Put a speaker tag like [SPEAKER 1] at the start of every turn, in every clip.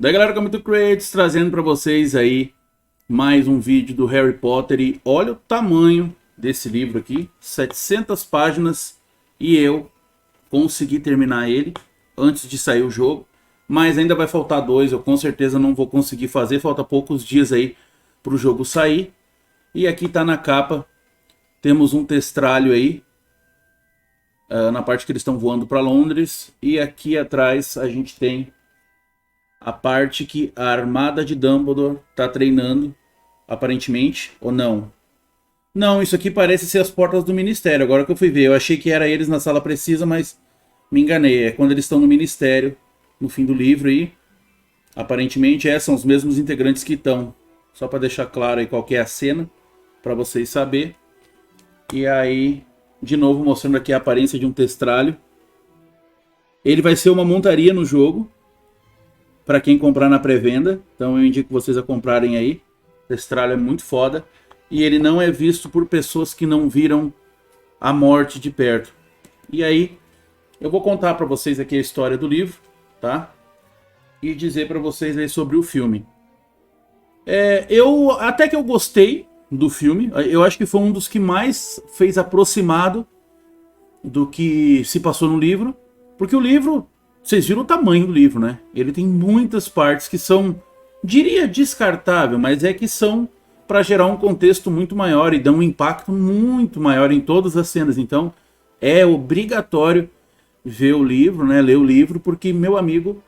[SPEAKER 1] Daí galera, Comito Creates trazendo para vocês aí mais um vídeo do Harry Potter. E olha o tamanho desse livro aqui, 700 páginas, e eu consegui terminar ele antes de sair o jogo. Mas ainda vai faltar dois, eu com certeza não vou conseguir fazer, falta poucos dias aí para o jogo sair. E aqui tá na capa, temos um testralho aí, na parte que eles estão voando para Londres. E aqui atrás a gente tem a parte que a armada de Dumbledore tá treinando, aparentemente, ou não? Não, isso aqui parece ser as portas do Ministério, agora que eu fui ver. Eu achei que era eles na sala precisa, mas me enganei. É quando eles estão no Ministério, no fim do livro aí. Aparentemente, são os mesmos integrantes que estão. Só para deixar claro aí qual que é a cena, para vocês saberem. E aí, de novo, mostrando aqui a aparência de um testralho. Ele vai ser uma montaria no jogo, para quem comprar na pré-venda. Então eu indico vocês a comprarem aí. O testralho é muito foda. E ele não é visto por pessoas que não viram a morte de perto. E aí, eu vou contar para vocês aqui a história do livro, tá? E dizer para vocês aí sobre o filme. Até que eu gostei do filme. Eu acho que foi um dos que mais fez aproximado do que se passou no livro. Porque o livro, vocês viram o tamanho do livro, né? Ele tem muitas partes que são, diria descartável, mas é que são para gerar um contexto muito maior e dão um impacto muito maior em todas as cenas. Então é obrigatório ver o livro, né? Ler o livro, porque, meu amigo,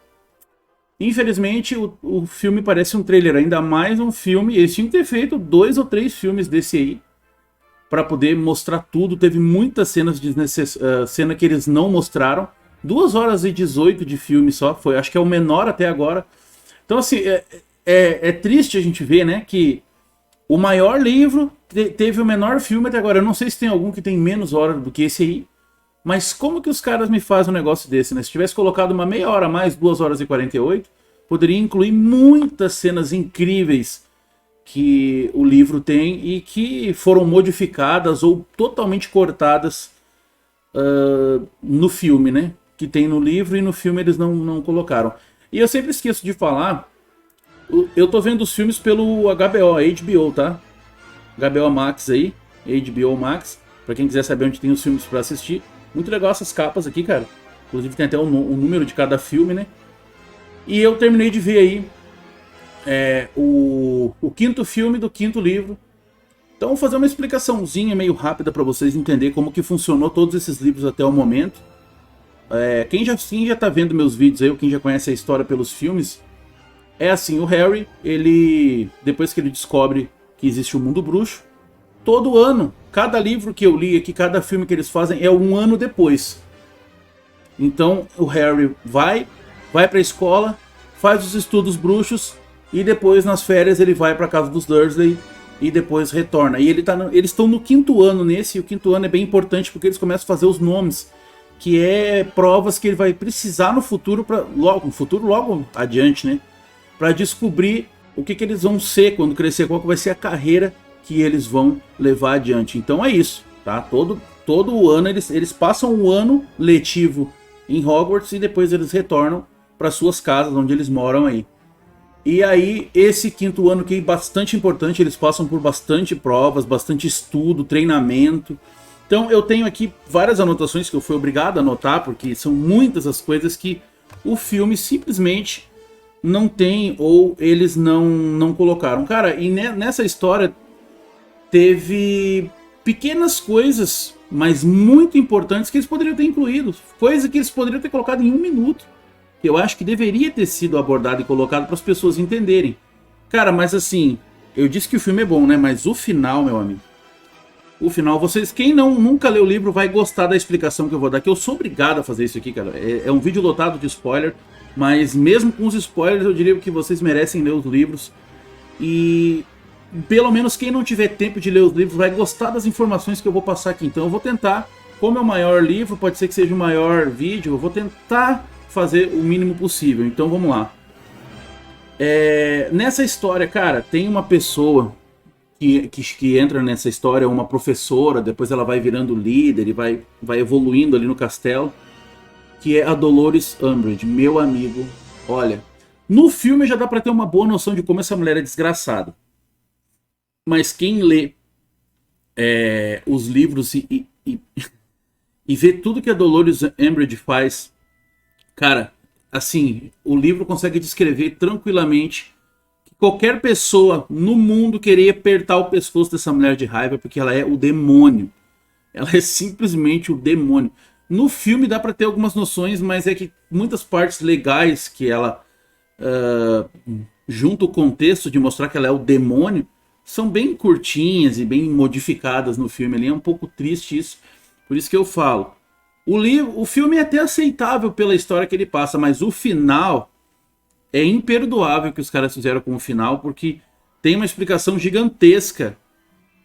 [SPEAKER 1] infelizmente o filme parece um trailer, ainda mais um filme. Eles tinham que ter feito 2 ou 3 filmes desse aí para poder mostrar tudo. Teve muitas cenas cena que eles não mostraram. 2 horas e 18 de filme só, foi, acho que é o menor até agora. Então assim, é triste a gente ver, né, que o maior livro teve o menor filme até agora. Eu não sei se tem algum que tem menos horas do que esse aí, mas como que os caras me fazem um negócio desse, né? Se tivesse colocado uma meia hora a mais, 2 horas e 48, poderia incluir muitas cenas incríveis que o livro tem e que foram modificadas ou totalmente cortadas no filme, né? Que tem no livro e no filme eles não colocaram. E eu sempre esqueço de falar, eu tô vendo os filmes pelo HBO, tá? HBO Max aí, HBO Max, pra quem quiser saber onde tem os filmes pra assistir. Muito legal essas capas aqui, cara. Inclusive tem até o número de cada filme, né? E eu terminei de ver aí o 5º filme do 5º livro. Então vou fazer uma explicaçãozinha meio rápida pra vocês entenderem como que funcionou todos esses livros até o momento. Quem já tá vendo meus vídeos aí, ou quem já conhece a história pelos filmes, é assim, o Harry, depois que ele descobre que existe o mundo bruxo, todo ano, cada livro que eu li aqui, cada filme que eles fazem é um ano depois. Então o Harry vai pra escola, faz os estudos bruxos, e depois nas férias ele vai pra casa dos Dursley e depois retorna. E eles estão no 5º ano nesse, e o 5º ano é bem importante porque eles começam a fazer os nomes, que é provas que ele vai precisar no futuro, logo adiante, né? Para descobrir o que eles vão ser quando crescer, qual que vai ser a carreira que eles vão levar adiante. Então é isso, tá? Todo o ano eles passam o ano letivo em Hogwarts e depois eles retornam para suas casas, onde eles moram aí. E aí, esse 5º ano que é bastante importante, eles passam por bastante provas, bastante estudo, treinamento. Então eu tenho aqui várias anotações que eu fui obrigado a anotar, porque são muitas as coisas que o filme simplesmente não tem, ou eles não colocaram. Cara, e nessa história teve pequenas coisas, mas muito importantes, que eles poderiam ter incluído. Coisa que eles poderiam ter colocado em 1 minuto. Que eu acho que deveria ter sido abordado e colocado para as pessoas entenderem. Cara, mas assim, eu disse que o filme é bom, né? Mas o final, meu amigo, o final, quem nunca leu o livro vai gostar da explicação que eu vou dar, que eu sou obrigado a fazer isso aqui, cara. É um vídeo lotado de spoiler, mas mesmo com os spoilers eu diria que vocês merecem ler os livros. E pelo menos quem não tiver tempo de ler os livros vai gostar das informações que eu vou passar aqui. Então eu vou tentar, como é o maior livro, pode ser que seja o maior vídeo, eu vou tentar fazer o mínimo possível. Então vamos lá. Nessa história, cara, tem uma pessoa que entra nessa história, uma professora, depois ela vai virando líder e vai evoluindo ali no castelo, que é a Dolores Umbridge. Meu amigo, olha, No filme já dá pra ter uma boa noção de como essa mulher é desgraçada. Mas quem lê os livros e vê tudo que a Dolores Umbridge faz, cara, assim, o livro consegue descrever tranquilamente que qualquer pessoa no mundo queria apertar o pescoço dessa mulher de raiva, porque ela é o demônio. Ela é simplesmente o demônio. No filme dá pra ter algumas noções, mas é que muitas partes legais que ela junto o contexto de mostrar que ela é o demônio são bem curtinhas e bem modificadas no filme ali. É um pouco triste isso. Por isso que eu falo. O filme é até aceitável pela história que ele passa, mas o final é imperdoável que os caras fizeram com o final, porque tem uma explicação gigantesca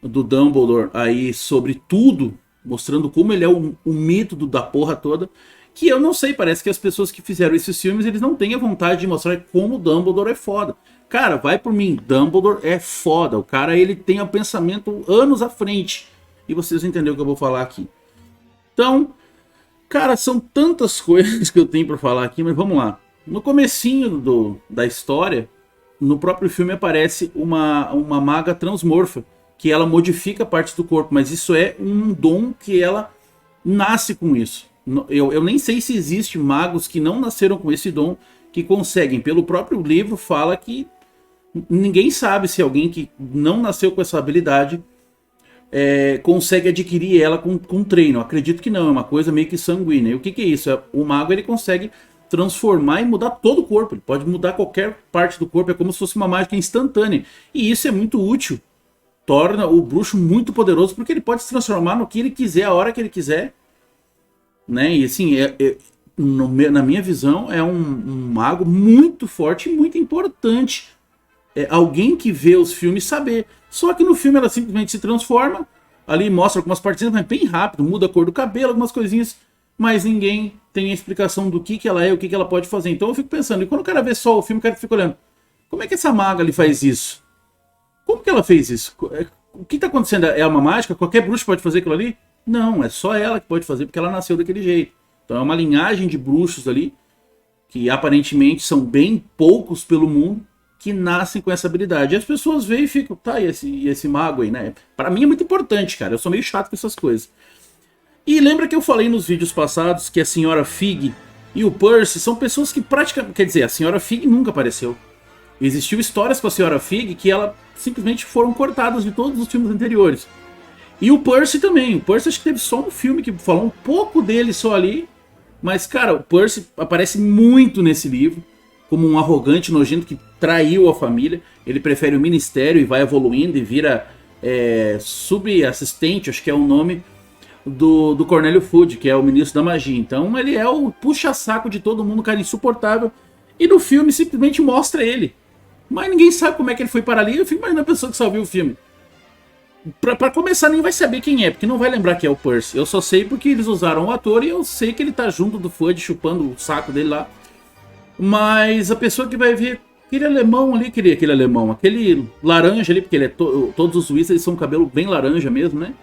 [SPEAKER 1] do Dumbledore aí sobre tudo, mostrando como ele é o mito da porra toda, que eu não sei, parece que as pessoas que fizeram esses filmes, eles não têm a vontade de mostrar como o Dumbledore é foda. Cara, vai por mim, Dumbledore é foda, o cara ele tem o pensamento anos à frente, e vocês entenderam o que eu vou falar aqui. Então, cara, são tantas coisas que eu tenho pra falar aqui, mas vamos lá. No comecinho da história, no próprio filme aparece uma maga transmorfa, que ela modifica partes do corpo, mas isso é um dom que ela nasce com isso. Eu nem sei se existe magos que não nasceram com esse dom, que conseguem. Pelo próprio livro fala que ninguém sabe se alguém que não nasceu com essa habilidade consegue adquirir ela com treino. Eu acredito que não, é uma coisa meio que sanguínea. E o que é isso? O mago ele consegue transformar e mudar todo o corpo. Ele pode mudar qualquer parte do corpo, é como se fosse uma mágica instantânea. E isso é muito útil. Torna o bruxo muito poderoso, porque ele pode se transformar no que ele quiser, a hora que ele quiser. Né? E assim, na minha visão, é um mago muito forte e muito importante. É alguém que vê os filmes saber. Só que no filme ela simplesmente se transforma, ali mostra algumas partezinhas, mas bem rápido, muda a cor do cabelo, algumas coisinhas, mas ninguém tem a explicação do que ela é, o que ela pode fazer. Então eu fico pensando, e quando o cara vê só o filme, o cara fica olhando, como é que essa maga ali faz isso? Como que ela fez isso? O que está acontecendo? É uma mágica? Qualquer bruxo pode fazer aquilo ali? Não, é só ela que pode fazer, porque ela nasceu daquele jeito. Então é uma linhagem de bruxos ali, que aparentemente são bem poucos pelo mundo, que nascem com essa habilidade. E as pessoas veem e ficam, tá, e esse mago aí, né? Pra mim é muito importante, cara. Eu sou meio chato com essas coisas. E lembra que eu falei nos vídeos passados que a Senhora Fig e o Percy são pessoas que praticamente... Quer dizer, a Senhora Fig nunca apareceu. Existiu histórias com a Senhora Fig que ela simplesmente foram cortadas de todos os filmes anteriores. E o Percy também. O Percy acho que teve só um filme que falou um pouco dele só ali. Mas, cara, o Percy aparece muito nesse livro como um arrogante, nojento que traiu a família. Ele prefere o ministério e vai evoluindo e vira subassistente, acho que é o nome do Cornélio Fudge, que é o ministro da magia. Então ele é o puxa-saco de todo mundo, cara insuportável. E no filme simplesmente mostra ele. Mas ninguém sabe como é que ele foi para ali. Eu fico imaginando a pessoa que só viu o filme. Pra começar, nem vai saber quem é, porque não vai lembrar que é o Percy. Eu só sei porque eles usaram o ator e eu sei que ele tá junto do Fudge, chupando o saco dele lá. Mas a pessoa que vai ver aquele alemão ali, aquele alemão, aquele laranja ali, porque ele todos os Weasley são cabelo bem laranja mesmo, né?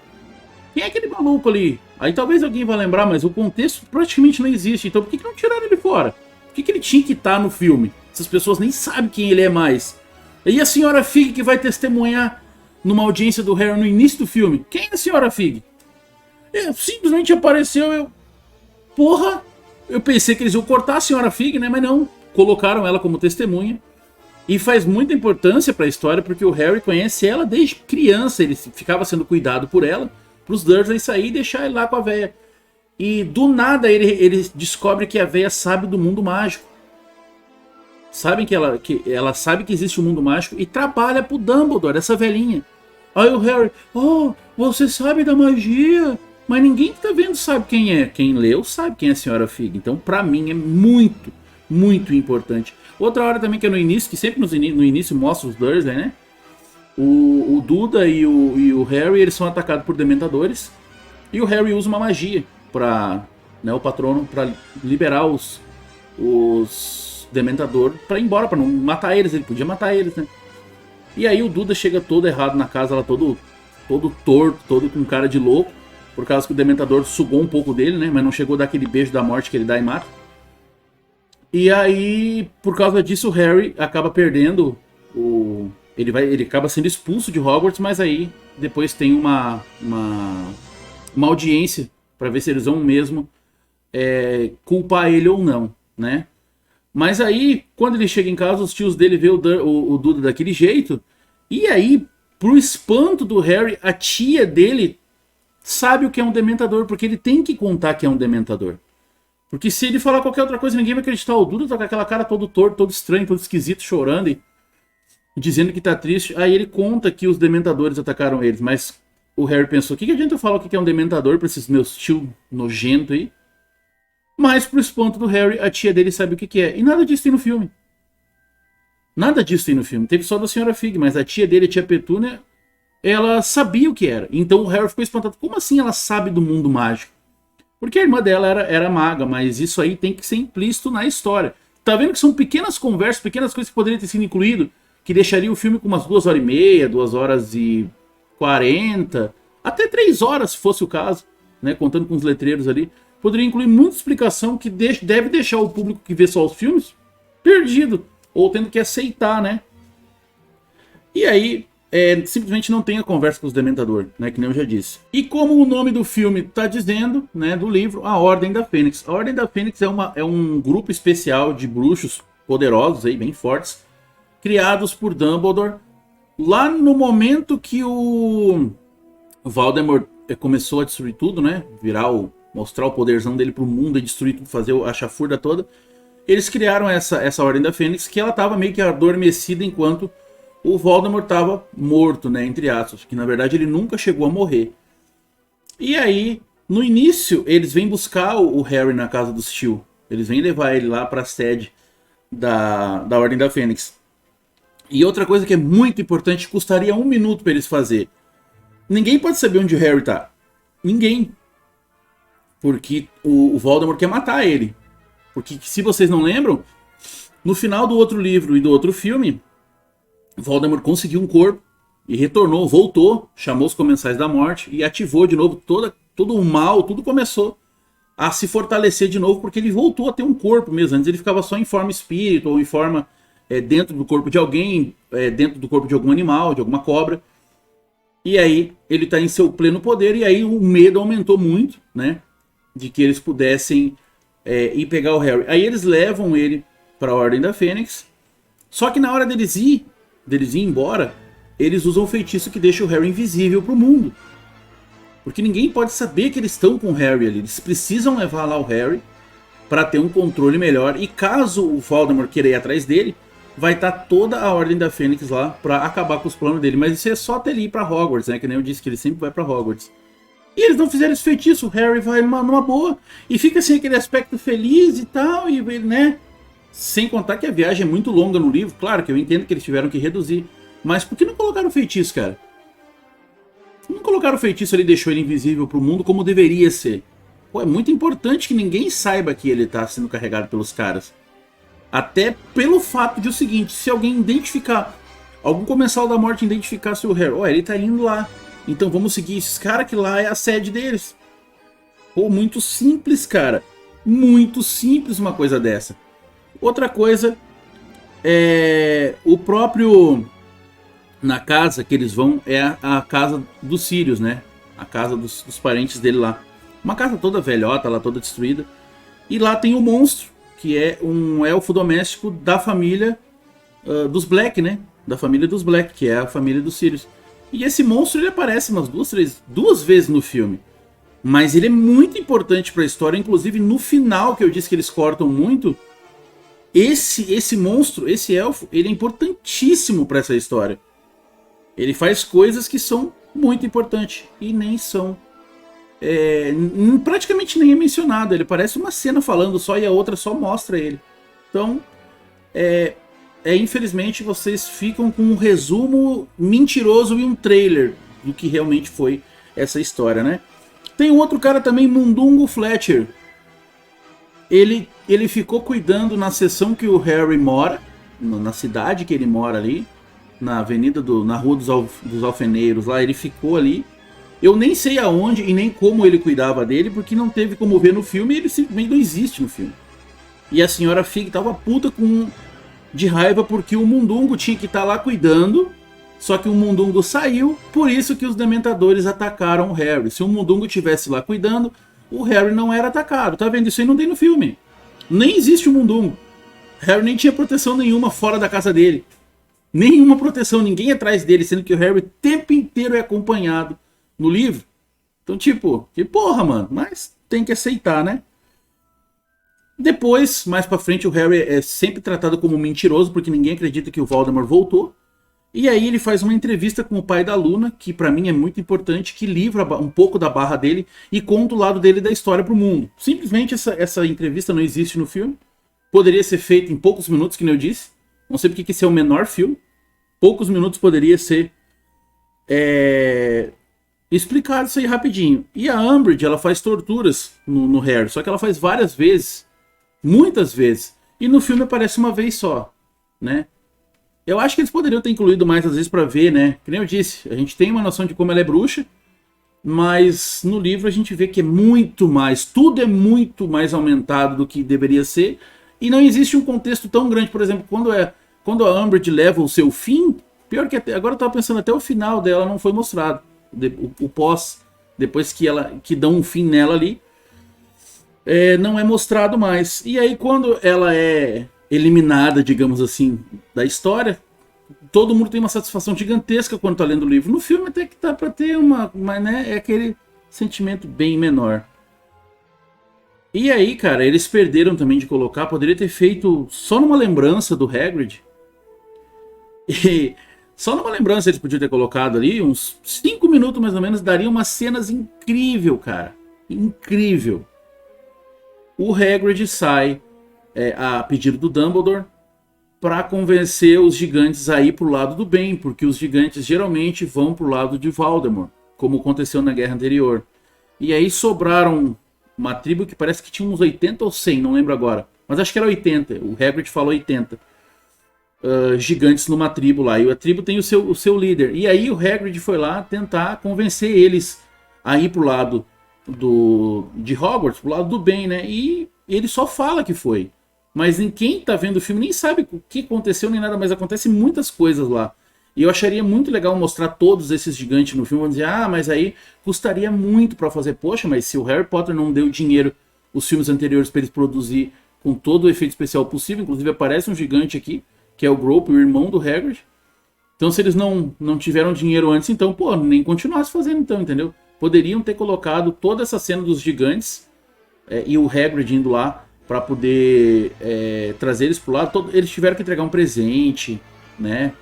[SPEAKER 1] Quem é aquele maluco ali? Aí talvez alguém vá lembrar, mas o contexto praticamente não existe. Então por que não tiraram ele fora? Por que ele tinha que estar no filme? Essas pessoas nem sabem quem ele é mais. E a Senhora Fig que vai testemunhar numa audiência do Harry no início do filme. Quem é a Senhora Fig? Simplesmente apareceu, Porra! Eu pensei que eles iam cortar a Senhora Fig, né? Mas não. Colocaram ela como testemunha. E faz muita importância para a história, porque o Harry conhece ela desde criança. Ele ficava sendo cuidado por ela, para os Dursley sair e deixar ele lá com a véia. E do nada ele descobre que a véia sabe do mundo mágico. Sabem que ela sabe que existe um mundo mágico e trabalha pro Dumbledore, essa velhinha. Aí o Harry, você sabe da magia? Mas ninguém que tá vendo sabe quem é. Quem leu sabe quem é a Senhora Fig. Então, pra mim, é muito, muito importante. Outra hora também que é no início, que sempre no início mostra os Dursley, né? O Duda e o Harry, eles são atacados por dementadores. E o Harry usa uma magia pra, né, o patrono, pra liberar os dementadores pra ir embora, pra não matar eles. Ele podia matar eles, né? E aí o Duda chega todo errado na casa, lá todo torto, todo com cara de louco. Por causa que o Dementador sugou um pouco dele, né? Mas não chegou a dar aquele beijo da morte que ele dá e mata. E aí, por causa disso, o Harry acaba perdendo o... Ele acaba sendo expulso de Hogwarts, mas aí depois tem uma audiência para ver se eles vão mesmo culpar ele ou não, né? Mas aí, quando ele chega em casa, os tios dele vê o Duda daquele jeito, e aí, pro espanto do Harry, a tia dele sabe o que é um dementador, porque ele tem que contar que é um dementador. Porque se ele falar qualquer outra coisa, ninguém vai acreditar. O Duda tá com aquela cara todo torto, todo estranho, todo esquisito, chorando e dizendo que tá triste. Aí ele conta que os dementadores atacaram eles, mas o Harry pensou, o que adianta eu falar o que é um dementador pra esses meus tios nojentos aí? Mas pro espanto do Harry, a tia dele sabe o que é. E nada disso tem no filme. Nada disso tem no filme. Teve só da Senhora Fig, mas a tia dele, a tia Petúnia, ela sabia o que era. Então o Harry ficou espantado. Como assim ela sabe do mundo mágico? Porque a irmã dela era maga, mas isso aí tem que ser implícito na história. Tá vendo que são pequenas conversas, pequenas coisas que poderiam ter sido incluído, que deixaria o filme com umas 2h30, 2h40, até 3 horas, se fosse o caso, né? Contando com os letreiros ali. Poderia incluir muita explicação que deve deixar o público que vê só os filmes perdido, ou tendo que aceitar, né? E aí, simplesmente não tem a conversa com os Dementador, né? Que nem eu já disse. E como o nome do filme está dizendo, né? Do livro, A Ordem da Fênix. A Ordem da Fênix é um grupo especial de bruxos poderosos, aí, bem fortes, criados por Dumbledore, lá no momento que o Voldemort começou a destruir tudo, né? Mostrar o poderzão dele pro mundo e destruir tudo, fazer a chafurda toda. Eles criaram essa Ordem da Fênix, que ela tava meio que adormecida enquanto o Voldemort tava morto, né, entre aspas, que na verdade ele nunca chegou a morrer. E aí, no início, eles vêm buscar o Harry na casa do Steel. Eles vêm levar ele lá pra sede da Ordem da Fênix. E outra coisa que é muito importante, custaria 1 minuto para eles fazer. Ninguém pode saber onde o Harry tá. Ninguém. Porque o Voldemort quer matar ele. Porque, se vocês não lembram, no final do outro livro e do outro filme, Voldemort conseguiu um corpo e retornou, voltou, chamou os Comensais da Morte e ativou de novo todo o mal, tudo começou a se fortalecer de novo, porque ele voltou a ter um corpo mesmo. Antes ele ficava só em forma espírito ou em forma dentro do corpo de alguém, dentro do corpo de algum animal, de alguma cobra. E aí ele está em seu pleno poder, e aí o medo aumentou muito, né? De que eles pudessem ir pegar o Harry. Aí eles levam ele para a Ordem da Fênix. Só que na hora deles ir embora, eles usam um feitiço que deixa o Harry invisível para o mundo. Porque ninguém pode saber que eles estão com o Harry ali. Eles precisam levar lá o Harry para ter um controle melhor. E caso o Voldemort queira ir atrás dele, vai estar toda a Ordem da Fênix lá para acabar com os planos dele. Mas isso é só até ele ir para Hogwarts, né? Que nem eu disse, que ele sempre vai para Hogwarts. E eles não fizeram esse feitiço, o Harry vai numa boa e fica assim aquele aspecto feliz e tal, e né? Sem contar que a viagem é muito longa no livro, claro que eu entendo que eles tiveram que reduzir, mas por que não colocaram o feitiço, cara? Não colocaram o feitiço ali e deixou ele invisível pro mundo como deveria ser. Pô, é muito importante que ninguém saiba que ele tá sendo carregado pelos caras. Até pelo fato de o seguinte, se alguém identificar, algum Comensal da Morte identificasse o Harry, ele tá indo lá. Então vamos seguir esses caras, que lá é a sede deles. Pô, muito simples, cara. Muito simples uma coisa dessa. Outra coisa o próprio... Na casa que eles vão é a casa dos Sirius, né? A casa dos parentes dele lá. Uma casa toda velhota, lá toda destruída. E lá tem o monstro, que é um elfo doméstico da família dos Black, né? Da família dos Black, que é a família dos Sirius. E esse monstro ele aparece umas duas vezes no filme. Mas ele é muito importante para a história, inclusive no final, que eu disse que eles cortam muito. Esse monstro, esse elfo, ele é importantíssimo para essa história. Ele faz coisas que são muito importantes e nem são... praticamente nem é mencionado. Ele parece uma cena falando só e a outra só mostra ele. Então, infelizmente, vocês ficam com um resumo mentiroso e um trailer do que realmente foi essa história, né? Tem um outro cara também, Mundungo Fletcher. Ele ficou cuidando na seção que o Harry mora, na cidade que ele mora ali, na avenida na rua dos Alfeneiros, lá ele ficou ali. Eu nem sei aonde e nem como ele cuidava dele, porque não teve como ver no filme e ele simplesmente não existe no filme. E a senhora Fig tava puta de raiva porque o Mundungo tinha que estar lá cuidando. Só que o Mundungo saiu, por isso que os Dementadores atacaram o Harry. Se o Mundungo tivesse lá cuidando, o Harry não era atacado. Tá vendo? Isso aí não tem no filme. Nem existe o Mundungo. Harry nem tinha proteção nenhuma fora da casa dele. Nenhuma proteção, ninguém atrás dele, sendo que o Harry o tempo inteiro é acompanhado no livro. Então, tipo, que porra, mano. Mas tem que aceitar, né? Depois, mais pra frente, o Harry é sempre tratado como mentiroso, porque ninguém acredita que o Voldemort voltou. E aí ele faz uma entrevista com o pai da Luna, que pra mim é muito importante, que livra um pouco da barra dele e conta o lado dele da história pro mundo. Simplesmente essa entrevista não existe no filme. Poderia ser feita em poucos minutos, que nem eu disse. Não sei porque que esse é o menor filme. Poucos minutos poderia ser explicado isso aí rapidinho. E a Umbridge, ela faz torturas no Harry, só que ela faz várias vezes. Muitas vezes. E no filme aparece uma vez só, né? Eu acho que eles poderiam ter incluído mais às vezes pra ver, né? Que nem eu disse, a gente tem uma noção de como ela é bruxa, mas no livro a gente vê que é muito mais, tudo é muito mais aumentado do que deveria ser, e não existe um contexto tão grande. Por exemplo, quando a Umbridge leva o seu fim, pior que agora eu tava pensando, até o final dela não foi mostrado, o pós, depois que dão um fim nela ali, não é mostrado mais. E aí quando ela é eliminada, digamos assim, da história, todo mundo tem uma satisfação gigantesca quando tá lendo o livro. No filme até que dá pra ter né, é aquele sentimento bem menor. E aí, cara, eles perderam também de colocar, poderia ter feito só numa lembrança do Hagrid. E só numa lembrança eles podiam ter colocado ali, uns 5 minutos mais ou menos, daria umas cenas incrível, cara. Incrível. O Hagrid sai a pedido do Dumbledore para convencer os gigantes a ir pro lado do bem, porque os gigantes geralmente vão pro lado de Voldemort, como aconteceu na guerra anterior. E aí sobraram uma tribo que parece que tinha uns 80 ou 100, não lembro agora, mas acho que era 80, o Hagrid falou 80 gigantes numa tribo lá, e a tribo tem o seu líder. E aí o Hagrid foi lá tentar convencer eles a ir pro lado de Hogwarts, pro lado do bem, né? E ele só fala que foi. Mas quem tá vendo o filme nem sabe o que aconteceu nem nada, mas acontece muitas coisas lá. E eu acharia muito legal mostrar todos esses gigantes no filme. Vão dizer, mas aí custaria muito pra fazer. Poxa, mas se o Harry Potter não deu dinheiro os filmes anteriores pra eles produzir com todo o efeito especial possível, inclusive aparece um gigante aqui, que é o Grope, o irmão do Hagrid. Então se eles não tiveram dinheiro antes, então, pô, nem continuasse fazendo então, entendeu? Poderiam ter colocado toda essa cena dos gigantes e o Hagrid indo lá para poder trazer eles pro lado. Eles tiveram que entregar um presente, né?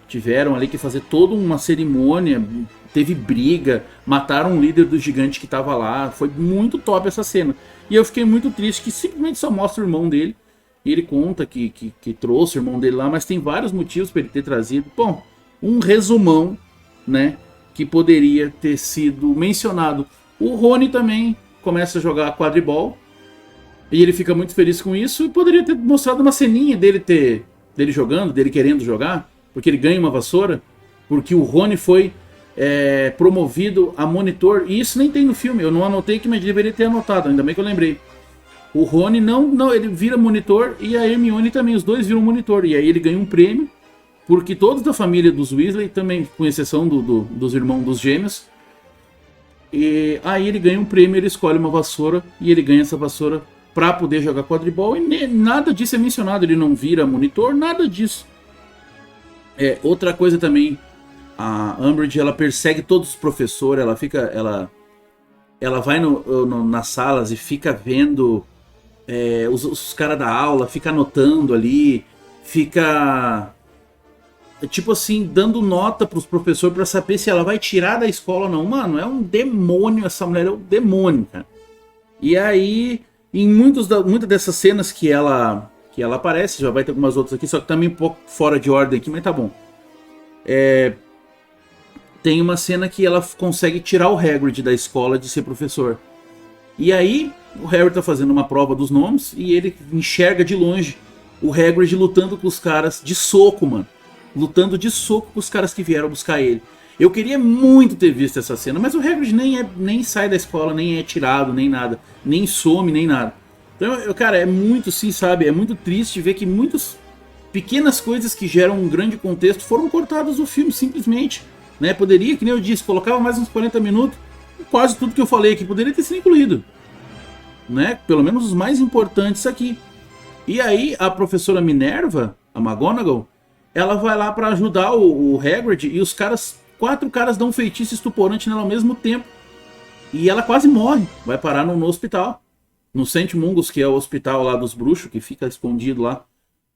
[SPEAKER 1] Tiveram ali que fazer toda uma cerimônia, teve briga, mataram um líder do gigante que tava lá. Foi muito top essa cena. E eu fiquei muito triste que simplesmente só mostra o irmão dele. E ele conta que trouxe o irmão dele lá, mas tem vários motivos para ele ter trazido. Bom, um resumão, né? Que poderia ter sido mencionado. O Rony também começa a jogar quadribol. E ele fica muito feliz com isso. E poderia ter mostrado uma ceninha dele jogando, dele querendo jogar. Porque ele ganha uma vassoura. Porque o Rony foi promovido a monitor. E isso nem tem no filme. Eu não anotei aqui, mas deveria ter anotado. Ainda bem que eu lembrei. O Rony não, ele vira monitor. E a Hermione também. Os dois viram monitor. E aí ele ganha um prêmio. Porque todos da família dos Weasley, também com exceção dos irmãos dos gêmeos. E aí ele ganha um prêmio, ele escolhe uma vassoura. E ele ganha essa vassoura para poder jogar quadribol, e nada disso é mencionado, ele não vira monitor, nada disso. Outra coisa também, a Umbridge, ela persegue todos os professores, ela vai nas salas e fica vendo os caras da aula, fica anotando ali, fica tipo assim, dando nota pros professores para saber se ela vai tirar da escola ou não. Mano, é um demônio, essa mulher é um demônio, cara. E aí em muitas dessas cenas que ela aparece, já vai ter algumas outras aqui, só que também um pouco fora de ordem aqui, mas tá bom. Tem uma cena que ela consegue tirar o Hagrid da escola de ser professor. E aí, o Harry tá fazendo uma prova dos nomes e ele enxerga de longe o Hagrid lutando com os caras de soco, mano. Lutando de soco com os caras que vieram buscar ele. Eu queria muito ter visto essa cena, mas o Hagrid nem sai da escola, nem é tirado, nem nada. Nem some, nem nada. Então, cara, é muito, sim, sabe? É muito triste ver que muitas pequenas coisas que geram um grande contexto foram cortadas do filme, simplesmente. Né? Poderia, que nem eu disse, colocava mais uns 40 minutos, quase tudo que eu falei aqui poderia ter sido incluído. Né? Pelo menos os mais importantes aqui. E aí, a professora Minerva, a McGonagall, ela vai lá pra ajudar o Hagrid e os caras, 4 caras dão um feitiço estuporante nela ao mesmo tempo. E ela quase morre, vai parar no hospital. No St. Mungus, que é o hospital lá dos bruxos, que fica escondido lá.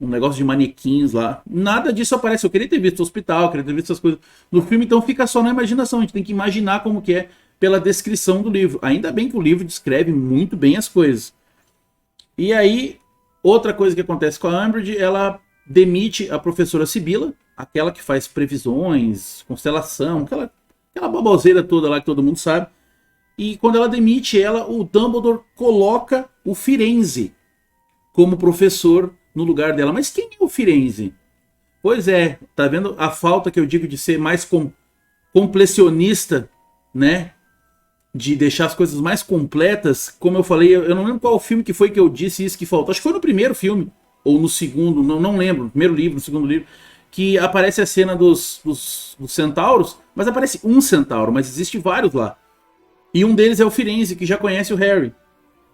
[SPEAKER 1] Um negócio de manequins lá. Nada disso aparece. Eu queria ter visto o hospital, queria ter visto essas coisas no filme, então fica só na imaginação. A gente tem que imaginar como que é pela descrição do livro. Ainda bem que o livro descreve muito bem as coisas. E aí, outra coisa que acontece com a Umbridge, ela demite a professora Sibila, aquela que faz previsões, constelação, aquela baboseira toda lá que todo mundo sabe. E quando ela demite ela, o Dumbledore coloca o Firenze como professor no lugar dela. Mas quem é o Firenze? Pois é, tá vendo a falta que eu digo de ser mais completionista, né? De deixar as coisas mais completas. Como eu falei, eu não lembro qual filme que foi que eu disse isso que faltou. Acho que foi no primeiro filme, ou no segundo, não lembro. No primeiro livro, no segundo livro, que aparece a cena dos centauros, mas aparece um centauro, mas existe vários lá. E um deles é o Firenze, que já conhece o Harry.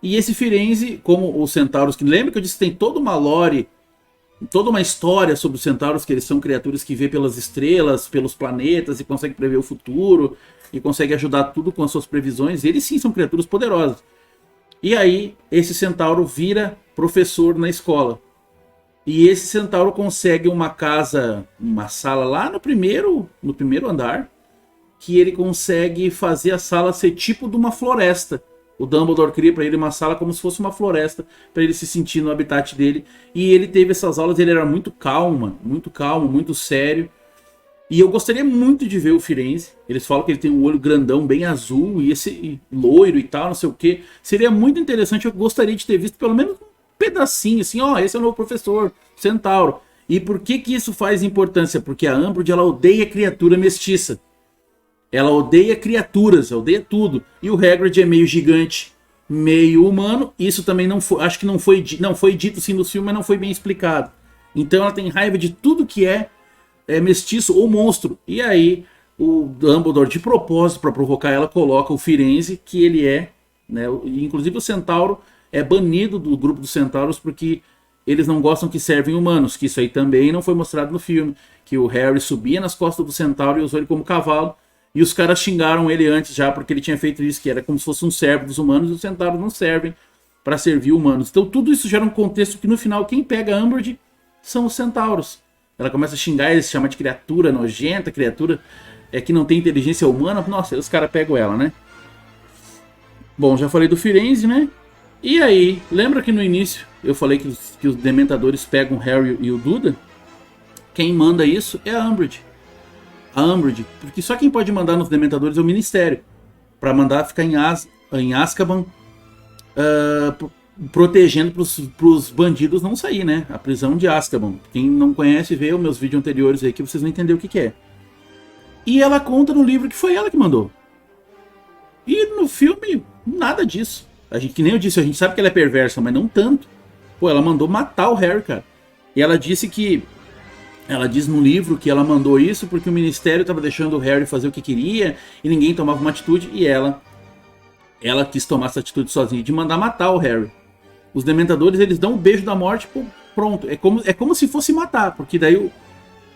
[SPEAKER 1] E esse Firenze, como os centauros, que lembra que eu disse que tem toda uma lore, toda uma história sobre os centauros, que eles são criaturas que vê pelas estrelas, pelos planetas, e conseguem prever o futuro, e conseguem ajudar tudo com as suas previsões. Eles sim são criaturas poderosas. E aí, esse centauro vira professor na escola. E esse centauro consegue uma casa, uma sala lá no primeiro andar, que ele consegue fazer a sala ser tipo de uma floresta. O Dumbledore cria para ele uma sala como se fosse uma floresta, para ele se sentir no habitat dele. E ele teve essas aulas, ele era muito calmo, muito sério. E eu gostaria muito de ver o Firenze. Eles falam que ele tem um olho grandão, bem azul, e esse loiro e tal, não sei o que. Seria muito interessante, eu gostaria de ter visto pelo menos um pedacinho, assim, ó, esse é o novo professor, Centauro. E por que que isso faz importância? Porque a Umbridge, ela odeia criatura mestiça. Ela odeia criaturas, odeia tudo. E o Hagrid é meio gigante, meio humano. Isso também não foi, acho que não foi dito sim no filme, mas não foi bem explicado. Então ela tem raiva de tudo que é mestiço ou monstro. E aí o Dumbledore, de propósito, para provocar ela, coloca o Firenze, que ele é, né? Inclusive o Centauro é banido do grupo dos Centauros porque eles não gostam que servem humanos. Que isso aí também não foi mostrado no filme. Que o Harry subia nas costas do Centauro e usou ele como cavalo. E os caras xingaram ele antes já, porque ele tinha feito isso, que era como se fosse um servo dos humanos, e os centauros não servem para servir humanos. Então tudo isso gera um contexto que no final quem pega a Umbridge são os centauros. Ela começa a xingar eles, chama de criatura nojenta, criatura que não tem inteligência humana. Nossa, os caras pegam ela, né? Bom, já falei do Firenze, né? E aí, lembra que no início eu falei que os dementadores pegam o Harry e o Duda? Quem manda isso é a Umbridge. A Umbridge, porque só quem pode mandar nos dementadores é o Ministério, para mandar ficar em Azkaban, protegendo para os bandidos não sair, né? A prisão de Azkaban. Quem não conhece, vê os meus vídeos anteriores aí que vocês vão entender o que é. E ela conta no livro que foi ela que mandou. E no filme, nada disso. A gente, que nem eu disse, a gente sabe que ela é perversa, mas não tanto. Pô, ela mandou matar o Harry, cara. E ela disse que... Ela diz no livro que ela mandou isso porque o Ministério estava deixando o Harry fazer o que queria e ninguém tomava uma atitude, e ela quis tomar essa atitude sozinha, de mandar matar o Harry. Os Dementadores, eles dão o beijo da morte, pô, pronto. É como se fosse matar, porque daí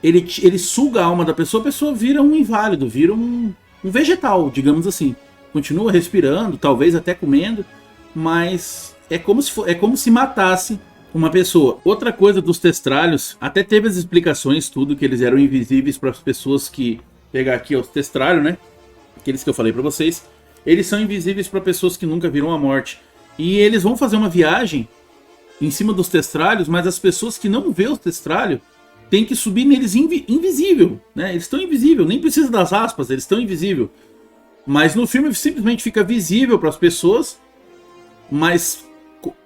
[SPEAKER 1] ele suga a alma da pessoa, a pessoa vira um inválido, vira um vegetal, digamos assim. Continua respirando, talvez até comendo, mas é como se matasse uma pessoa. Outra coisa dos testralhos, até teve as explicações, tudo, que eles eram invisíveis para as pessoas que... Pegar aqui os testralhos, né? Aqueles que eu falei para vocês. Eles são invisíveis para pessoas que nunca viram a morte. E eles vão fazer uma viagem em cima dos testralhos, mas as pessoas que não vê os testralhos têm que subir neles invisível, né? Eles estão invisíveis, nem precisa das aspas, eles estão invisíveis. Mas no filme simplesmente fica visível para as pessoas, mas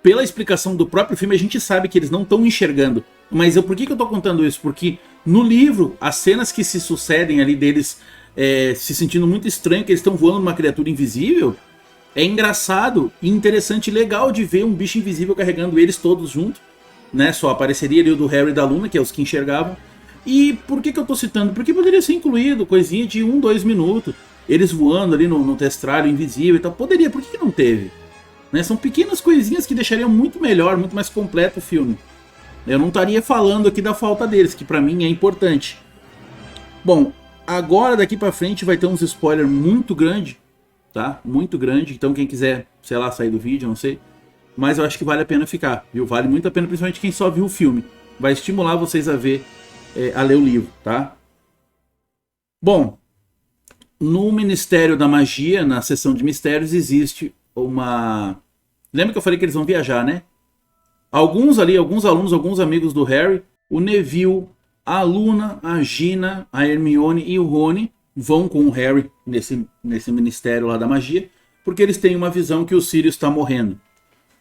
[SPEAKER 1] pela explicação do próprio filme a gente sabe que eles não estão enxergando. Mas por que eu estou contando isso? Porque no livro, as cenas que se sucedem ali deles se sentindo muito estranho, que eles estão voando numa criatura invisível, é engraçado e interessante, legal de ver um bicho invisível carregando eles todos juntos, né? Só apareceria ali o do Harry e da Luna, que é os que enxergavam. E por que eu tô citando? Porque poderia ser incluído coisinha de 1, 2 minutos, eles voando ali no testralho invisível e tal. Poderia, por que não teve? Né? São pequenas coisinhas que deixariam muito melhor, muito mais completo o filme. Eu não estaria falando aqui da falta deles, que pra mim é importante. Bom, agora daqui pra frente vai ter uns spoilers muito grande, tá? Muito grande, então quem quiser, sei lá, sair do vídeo, não sei. Mas eu acho que vale a pena ficar, viu? Vale muito a pena, principalmente quem só viu o filme. Vai estimular vocês a ver, a ler o livro, tá? Bom, no Ministério da Magia, na seção de mistérios, existe uma... Lembra que eu falei que eles vão viajar, né? Alguns ali, alguns alunos, alguns amigos do Harry, o Neville, a Luna, a Gina, a Hermione e o Rony vão com o Harry nesse Ministério lá da Magia, porque eles têm uma visão que o Sirius está morrendo.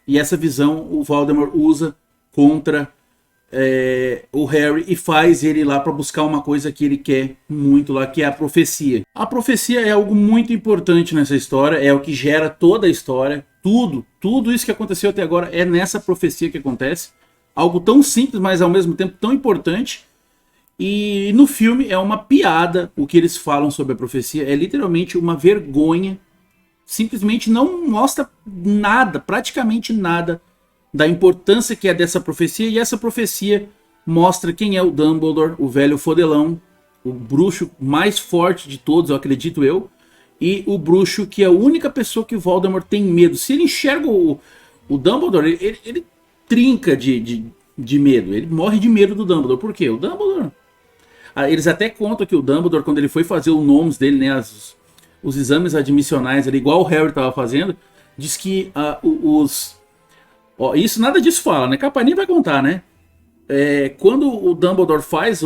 [SPEAKER 1] E essa visão o Voldemort usa contra o Harry e faz ele ir lá para buscar uma coisa que ele quer muito lá, que é a profecia. A profecia é algo muito importante nessa história, é o que gera toda a história. Tudo isso que aconteceu até agora é nessa profecia que acontece. Algo tão simples, mas ao mesmo tempo tão importante. E no filme é uma piada o que eles falam sobre a profecia. É literalmente uma vergonha. Simplesmente não mostra nada, praticamente nada, da importância que é dessa profecia. E essa profecia mostra quem é o Dumbledore, o velho fodelão, o bruxo mais forte de todos, eu acredito eu. E o bruxo que é a única pessoa que o Voldemort tem medo. Se ele enxerga o Dumbledore, ele trinca de medo. Ele morre de medo do Dumbledore. Por quê? O Dumbledore... Eles até contam que o Dumbledore, quando ele foi fazer o nomes dele, né, os exames admissionais, ali, igual o Harry estava fazendo, diz que isso nada disso fala, né? Capaz nem vai contar, né? Quando o Dumbledore faz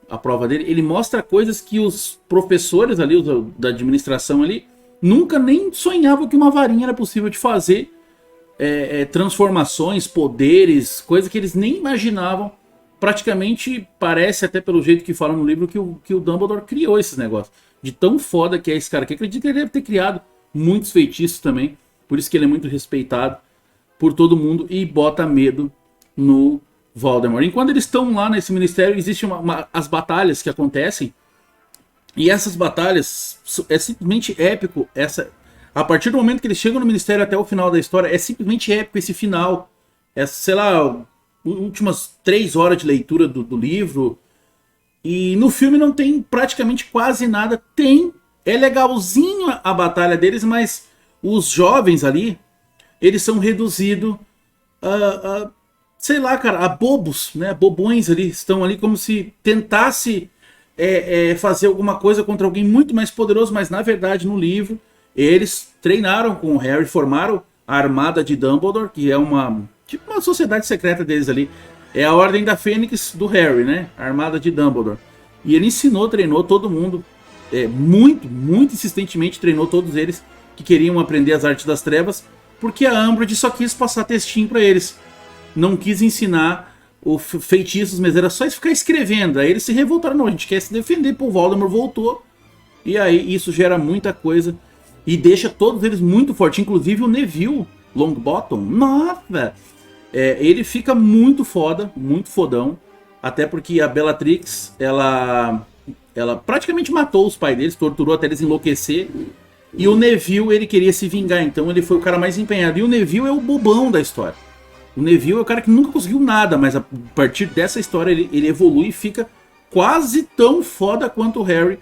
[SPEAKER 1] a prova dele, ele mostra coisas que os professores ali, da administração ali, nunca nem sonhavam que uma varinha era possível de fazer transformações, poderes, coisas que eles nem imaginavam. Praticamente parece, até pelo jeito que fala no livro, que o Dumbledore criou esses negócios. De tão foda que é esse cara, que acredito que ele deve ter criado muitos feitiços também. Por isso que ele é muito respeitado por todo mundo e bota medo no Voldemort. Enquanto eles estão lá nesse ministério, existem as batalhas que acontecem. E essas batalhas é simplesmente épico. A partir do momento que eles chegam no ministério até o final da história, é simplesmente épico esse final. Sei lá, últimas 3 horas de leitura do livro. E no filme não tem praticamente quase nada. É legalzinho a batalha deles, mas os jovens ali, eles são reduzidos sei lá, cara, a bobos, né? Bobões ali, estão ali como se tentasse fazer alguma coisa contra alguém muito mais poderoso, mas na verdade no livro eles treinaram com o Harry, formaram a Armada de Dumbledore, que é uma sociedade secreta deles ali. É a Ordem da Fênix do Harry, né? A Armada de Dumbledore. E ele treinou todo mundo, muito insistentemente treinou todos eles que queriam aprender as artes das trevas, porque a Umbridge só quis passar textinho para eles. Não quis ensinar feitiços, mas era só ficar escrevendo. Aí eles se revoltaram, não, a gente quer se defender, pô, o Voldemort voltou. E aí isso gera muita coisa e deixa todos eles muito fortes, inclusive o Neville Longbottom. Nossa! Ele fica muito foda, muito fodão. Até porque a Bellatrix, ela praticamente matou os pais deles, torturou até eles enlouquecer. E o Neville, ele queria se vingar, então ele foi o cara mais empenhado. E o Neville é o bobão da história. O Neville é o cara que nunca conseguiu nada, mas a partir dessa história ele evolui e fica quase tão foda quanto o Harry.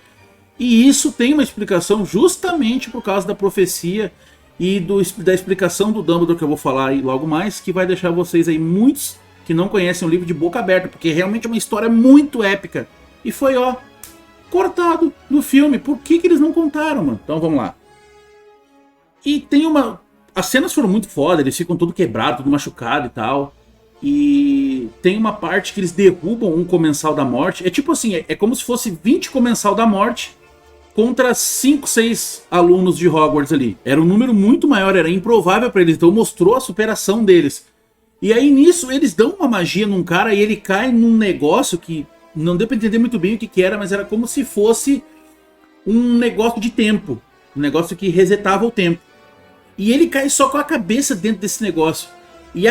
[SPEAKER 1] E isso tem uma explicação justamente por causa da profecia e da explicação do Dumbledore, que eu vou falar aí logo mais, que vai deixar vocês aí, muitos que não conhecem o livro, de boca aberta, porque realmente é uma história muito épica. E foi, cortado no filme. Por que eles não contaram, mano? Então vamos lá. E tem as cenas foram muito foda, eles ficam todo quebrado, todo machucado e tal. E tem uma parte que eles derrubam um Comensal da Morte. É tipo assim, é como se fosse 20 Comensal da Morte contra 5, 6 alunos de Hogwarts ali. Era um número muito maior, era improvável para eles, então mostrou a superação deles. E aí nisso eles dão uma magia num cara e ele cai num negócio que não deu pra entender muito bem o que era, mas era como se fosse um negócio de tempo. Um negócio que resetava o tempo. E ele cai só com a cabeça dentro desse negócio. E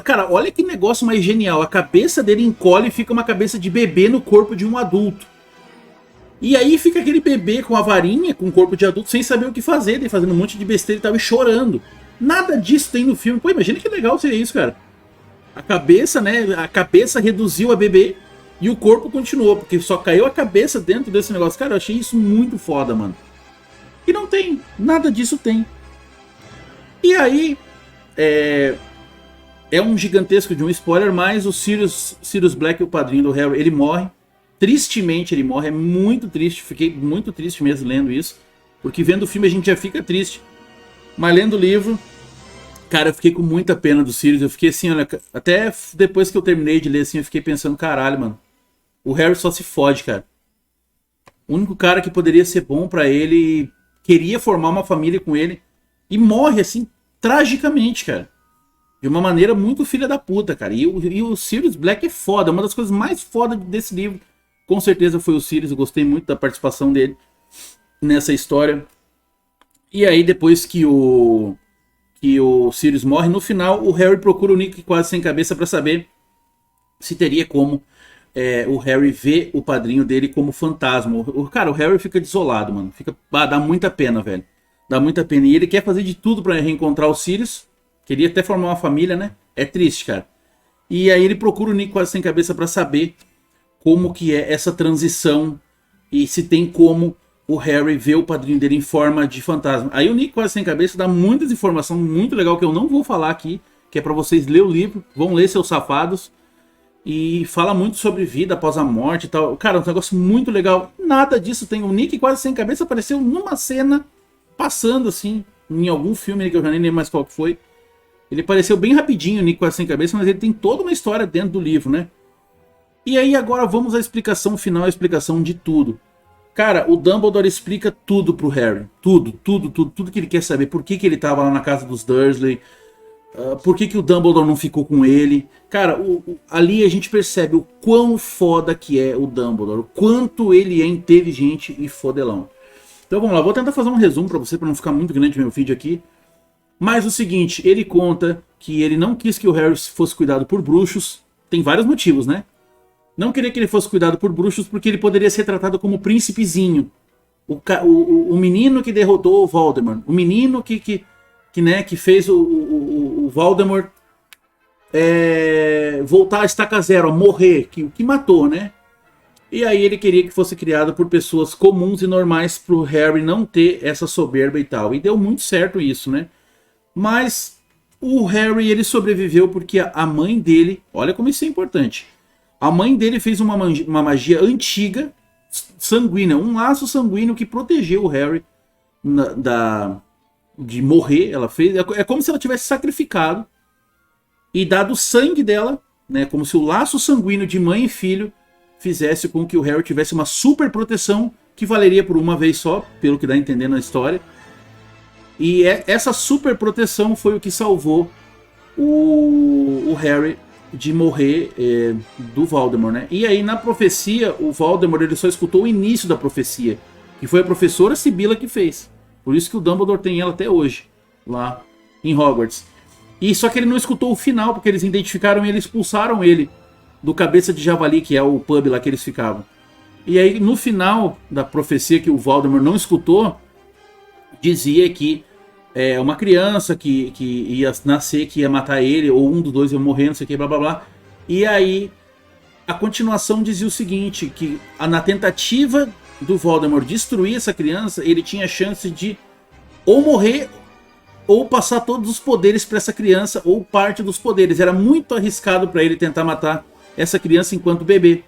[SPEAKER 1] cara, olha que negócio mais genial. A cabeça dele encolhe e fica uma cabeça de bebê no corpo de um adulto. E aí fica aquele bebê com a varinha, com o corpo de adulto, sem saber o que fazer, ele fazendo um monte de besteira e tal, e chorando. Nada disso tem no filme. Pô, imagina que legal seria isso, cara. A cabeça, né? A cabeça reduziu a bebê e o corpo continuou, porque só caiu a cabeça dentro desse negócio. Cara, eu achei isso muito foda, mano. E não tem, nada disso tem. E aí, é um gigantesco de um spoiler, mas o Sirius Black, o padrinho do Harry, ele morre. Tristemente ele morre, é muito triste, fiquei muito triste mesmo lendo isso. Porque vendo o filme a gente já fica triste. Mas lendo o livro, cara, eu fiquei com muita pena do Sirius. Eu fiquei assim, olha, até depois que eu terminei de ler assim, eu fiquei pensando, caralho, mano. O Harry só se fode, cara. O único cara que poderia ser bom pra ele, queria formar uma família com ele, e morre assim, tragicamente, cara. De uma maneira muito filha da puta, cara. E o Sirius Black é foda, uma das coisas mais fodas desse livro. Com certeza foi o Sirius, eu gostei muito da participação dele nessa história. E aí depois que o Sirius morre, no final o Harry procura o Nick quase sem cabeça pra saber se teria como o Harry ver o padrinho dele como fantasma. Cara, o Harry fica desolado, mano. Dá muita pena, velho. Dá muita pena. E ele quer fazer de tudo pra reencontrar o Sirius. Queria até formar uma família, né? É triste, cara. E aí ele procura o Nick quase sem cabeça pra saber como que é essa transição e se tem como o Harry ver o padrinho dele em forma de fantasma. Aí o Nick quase sem cabeça dá muitas informações muito legal que eu não vou falar aqui, que é pra vocês ler o livro, vão ler, seus safados, e fala muito sobre vida após a morte e tal. Cara, um negócio muito legal. Nada disso tem. O Nick quase sem cabeça apareceu numa cena, passando assim, em algum filme que eu já nem lembro mais qual que foi. Ele apareceu bem rapidinho, o Nick quase sem cabeça, mas ele tem toda uma história dentro do livro, né? E aí agora vamos à explicação final, a explicação de tudo. Cara, o Dumbledore explica tudo pro Harry. Tudo que ele quer saber. Por que ele tava lá na casa dos Dursley. Por que o Dumbledore não ficou com ele. Cara, ali a gente percebe o quão foda que é o Dumbledore. O quanto ele é inteligente e fodelão. Então vamos lá, vou tentar fazer um resumo pra você, pra não ficar muito grande meu vídeo aqui. Mas o seguinte, ele conta que ele não quis que o Harry fosse cuidado por bruxos. Tem vários motivos, né? Não queria que ele fosse cuidado por bruxos porque ele poderia ser tratado como príncipezinho. O menino que derrotou o Voldemort. O menino que fez o Voldemort voltar a estaca zero, a morrer. Que matou, né? E aí ele queria que fosse criado por pessoas comuns e normais pro Harry não ter essa soberba e tal. E deu muito certo isso, né? Mas o Harry, ele sobreviveu porque a mãe dele... Olha como isso é importante. A mãe dele fez uma magia antiga, sanguínea, um laço sanguíneo que protegeu o Harry de morrer. Ela fez, é como se ela tivesse sacrificado e dado o sangue dela, né, como se o laço sanguíneo de mãe e filho fizesse com que o Harry tivesse uma super proteção que valeria por uma vez só, pelo que dá a entender na história. E essa super proteção foi o que salvou o Harry de morrer do Voldemort, né? E aí na profecia, o Voldemort ele só escutou o início da profecia, que foi a professora Sibila que fez. Por isso que o Dumbledore tem ela até hoje, lá em Hogwarts. E só que ele não escutou o final, porque eles identificaram e eles expulsaram ele do Cabeça de Javali, que é o pub lá que eles ficavam. E aí no final da profecia que o Voldemort não escutou, dizia que uma criança que ia nascer, que ia matar ele, ou um dos dois ia morrer, não sei o que, blá blá blá. E aí, a continuação dizia o seguinte, que na tentativa do Voldemort destruir essa criança, ele tinha chance de ou morrer, ou passar todos os poderes para essa criança, ou parte dos poderes. Era muito arriscado para ele tentar matar essa criança enquanto bebê.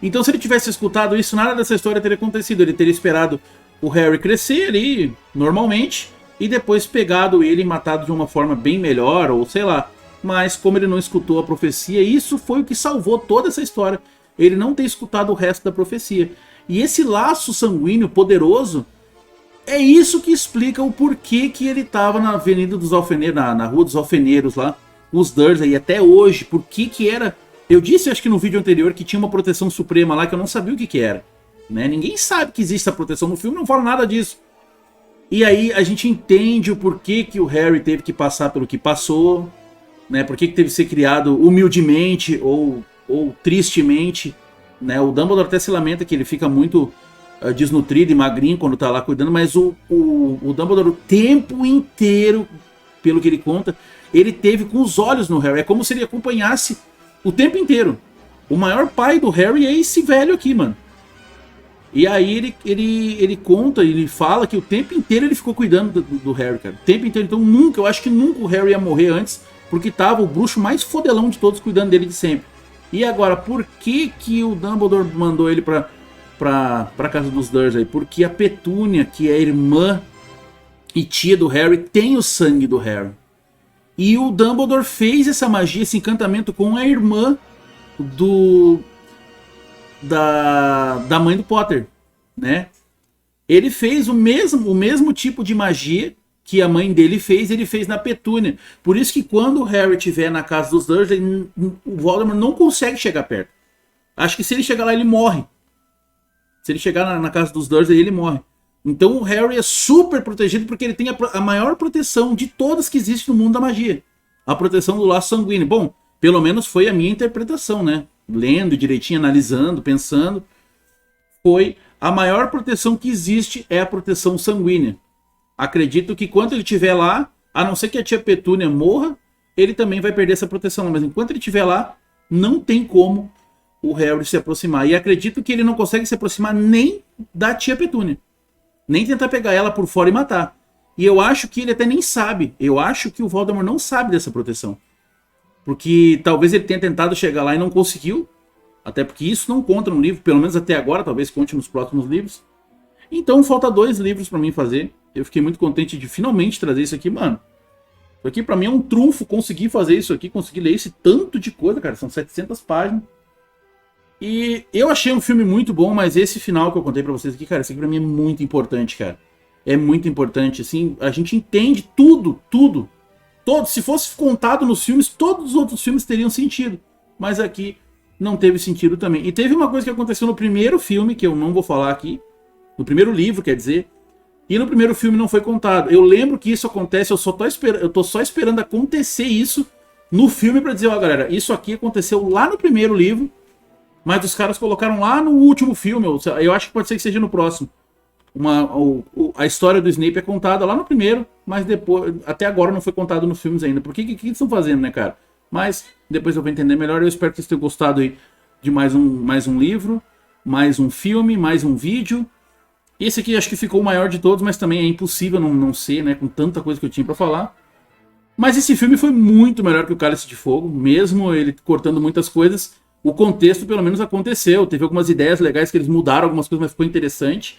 [SPEAKER 1] Então se ele tivesse escutado isso, nada dessa história teria acontecido. Ele teria esperado o Harry crescer ali, normalmente, e depois pegado ele e matado de uma forma bem melhor, ou sei lá. Mas como ele não escutou a profecia, isso foi o que salvou toda essa história. Ele não ter escutado o resto da profecia. E esse laço sanguíneo poderoso, é isso que explica o porquê que ele estava na Avenida dos Alfeneiros, na Rua dos Alfeneiros lá, os Dursley, e até hoje, por que era... Eu disse, acho que no vídeo anterior, que tinha uma proteção suprema lá que eu não sabia o que era. Né? Ninguém sabe que existe a proteção no filme, não fala nada disso. E aí a gente entende o porquê que o Harry teve que passar pelo que passou, né? Por que teve que ser criado humildemente ou tristemente, né? O Dumbledore até se lamenta que ele fica muito desnutrido e magrinho quando tá lá cuidando, mas o Dumbledore o tempo inteiro, pelo que ele conta, ele teve com os olhos no Harry. É como se ele acompanhasse o tempo inteiro. O maior pai do Harry é esse velho aqui, mano. E aí ele conta, ele fala que o tempo inteiro ele ficou cuidando do Harry, cara. O tempo inteiro. Então nunca, eu acho que nunca o Harry ia morrer antes, porque tava o bruxo mais fodelão de todos cuidando dele de sempre. E agora, por que que o Dumbledore mandou ele pra casa dos Dursley? Porque a Petúnia, que é irmã e tia do Harry, tem o sangue do Harry. E o Dumbledore fez essa magia, esse encantamento com a irmã da mãe do Potter, né? Ele fez o mesmo tipo de magia que a mãe dele fez, ele fez na Petúnia. Por isso que quando o Harry estiver na casa dos Dursley, o Voldemort não consegue chegar perto. Acho que se ele chegar lá, ele morre. Se ele chegar na casa dos Dursley, ele morre. Então o Harry é super protegido porque ele tem a maior proteção de todas que existe no mundo da magia. A proteção do laço sanguíneo. Bom, pelo menos foi a minha interpretação, né? Lendo direitinho, analisando, pensando. Foi a maior proteção que existe é a proteção sanguínea. Acredito que quando ele estiver lá, a não ser que a tia Petúnia morra, ele também vai perder essa proteção. Mas enquanto ele estiver lá, não tem como o Harry se aproximar. E acredito que ele não consegue se aproximar nem da tia Petúnia. Nem tentar pegar ela por fora e matar. E eu acho que ele até nem sabe. Eu acho que o Voldemort não sabe dessa proteção. Porque talvez ele tenha tentado chegar lá e não conseguiu. Até porque isso não conta no livro, pelo menos até agora, talvez conte nos próximos livros. Então falta 2 livros pra mim fazer. Eu fiquei muito contente de finalmente trazer isso aqui, mano. Isso aqui pra mim é um trunfo, conseguir fazer isso aqui, conseguir ler esse tanto de coisa, cara. São 700 páginas. E eu achei um filme muito bom, mas esse final que eu contei pra vocês aqui, cara, esse aqui pra mim é muito importante, cara. É muito importante, assim, a gente entende tudo. Se fosse contado nos filmes, todos os outros filmes teriam sentido. Mas aqui não teve sentido também. E teve uma coisa que aconteceu no primeiro filme, que eu não vou falar aqui. No primeiro livro, quer dizer. E no primeiro filme não foi contado. Eu lembro que isso acontece, eu tô só esperando acontecer isso no filme pra dizer, ó, galera, isso aqui aconteceu lá no primeiro livro, mas os caras colocaram lá no último filme. Eu acho que pode ser que seja no próximo. A história do Snape é contada lá no primeiro, mas depois, até agora não foi contado nos filmes ainda. Por que eles estão fazendo, né, cara? Mas depois eu vou entender melhor. Eu espero que vocês tenham gostado aí de mais um livro, mais um filme, mais um vídeo. Esse aqui acho que ficou o maior de todos, mas também é impossível não ser, né, com tanta coisa que eu tinha pra falar. Mas esse filme foi muito melhor que o Cálice de Fogo, mesmo ele cortando muitas coisas. O contexto pelo menos aconteceu, teve algumas ideias legais que eles mudaram algumas coisas, mas ficou interessante.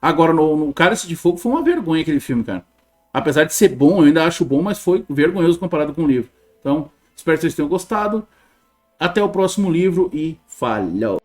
[SPEAKER 1] Agora, no Cálice de Fogo foi uma vergonha aquele filme, cara. Apesar de ser bom, eu ainda acho bom, mas foi vergonhoso comparado com o livro. Então, espero que vocês tenham gostado. Até o próximo livro e falhou!